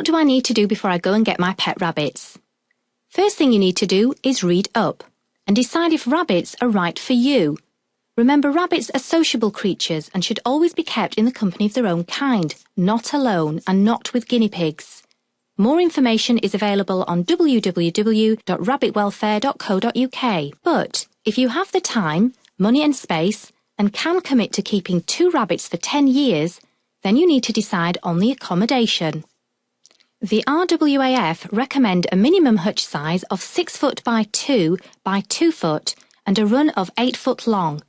what do I need to do before I go and get my pet rabbits? First thing you need to do is read up and decide if rabbits are right for you. Remember, rabbits are sociable creatures and should always be kept in the company of their own kind, not alone and not with guinea pigs. More information is available on www.rabbitwelfare.co.uk. But if you have the time, money and space and can commit to keeping 2 rabbits for 10 years, then you need to decide on the accommodation. The RWAF recommend a minimum hutch size of 6 foot by 2 by 2 foot and a run of 8 foot long.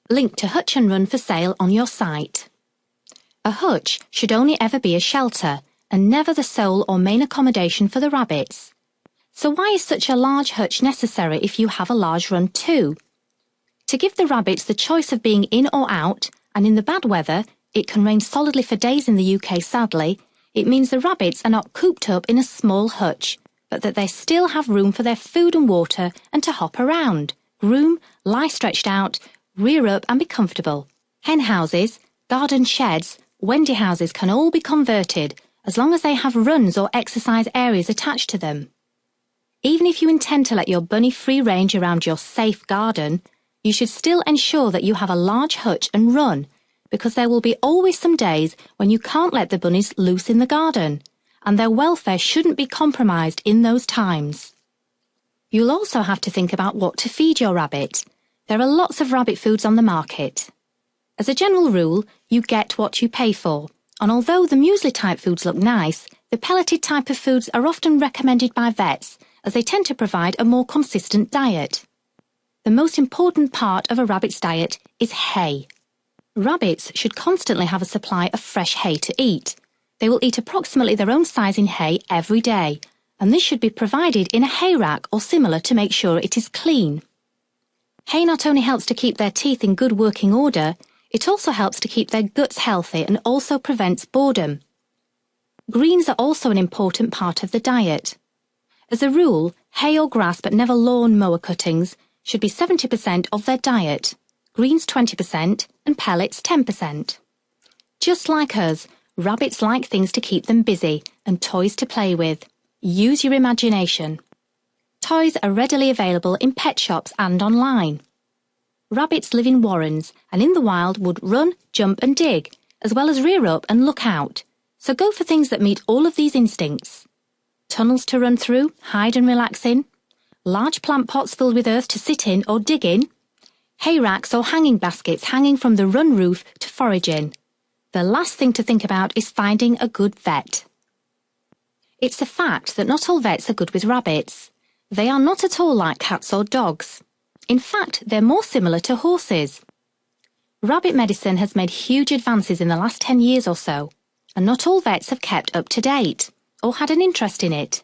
Link to Hutch and Run for sale on your site. A hutch should only ever be a shelter and never the sole or main accommodation for the rabbits. So why is such a large hutch necessary if you have a large run too? To give the rabbits the choice of being in or out, and in the bad weather, it can rain solidly for days in the UK sadly, it means the rabbits are not cooped up in a small hutch, but that they still have room for their food and water and to hop around, groom, lie stretched out, rear up and be comfortable. Hen houses, garden sheds, Wendy houses can all be converted as long as they have runs or exercise areas attached to them. Even if you intend to let your bunny free range around your safe garden, you should still ensure that you have a large hutch and run, because there will be always some days when you can't let the bunnies loose in the garden, and their welfare shouldn't be compromised in those times. You'll also have to think about what to feed your rabbit. There are lots of rabbit foods on the market. As a general rule, you get what you pay for, and although the muesli-type foods look nice, the pelleted type of foods are often recommended by vets, as they tend to provide a more consistent diet. The most important part of a rabbit's diet is hay. Rabbits should constantly have a supply of fresh hay to eat. They will eat approximately their own size in hay every day, and this should be provided in a hay rack or similar to make sure it is clean. Hay not only helps to keep their teeth in good working order, it also helps to keep their guts healthy and also prevents boredom. Greens are also an important part of the diet. As a rule, hay or grass but never lawn mower cuttings should be 70% of their diet, greens 20% and pellets 10%. Just like us, rabbits like things to keep them busy and toys to play with. Use your imagination. Toys are readily available in pet shops and online. Rabbits live in warrens and in the wild would run, jump and dig, as well as rear up and look out. So go for things that meet all of these instincts. Tunnels to run through, hide and relax in, large plant pots filled with earth to sit in or dig in, hay racks or hanging baskets hanging from the run roof to forage in. The last thing to think about is finding a good vet. It's a fact that not all vets are good with rabbits. They are not at all like cats or dogs. In fact, they're more similar to horses. Rabbit medicine has made huge advances in the last 10 years or so, and not all vets have kept up to date or had an interest in it.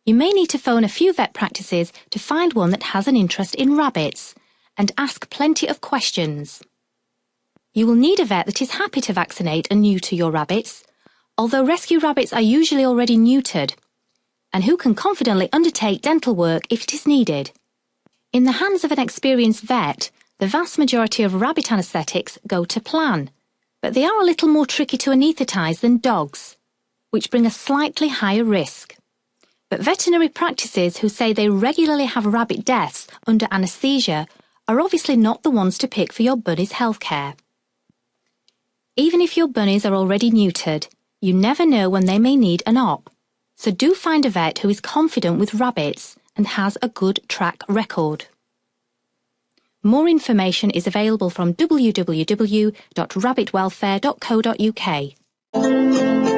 You may need to phone a few vet practices to find one that has an interest in rabbits and ask plenty of questions. You will need a vet that is happy to vaccinate and neuter your rabbits, although rescue rabbits are usually already neutered, and who can confidently undertake dental work if it is needed. In the hands of an experienced vet, the vast majority of rabbit anaesthetics go to plan, but they are a little more tricky to anaesthetise than dogs, which bring a slightly higher risk. But veterinary practices who say they regularly have rabbit deaths under anaesthesia are obviously not the ones to pick for your bunny's healthcare. Even if your bunnies are already neutered, you never know when they may need an op. So do find a vet who is confident with rabbits and has a good track record. More information is available from www.rabbitwelfare.co.uk.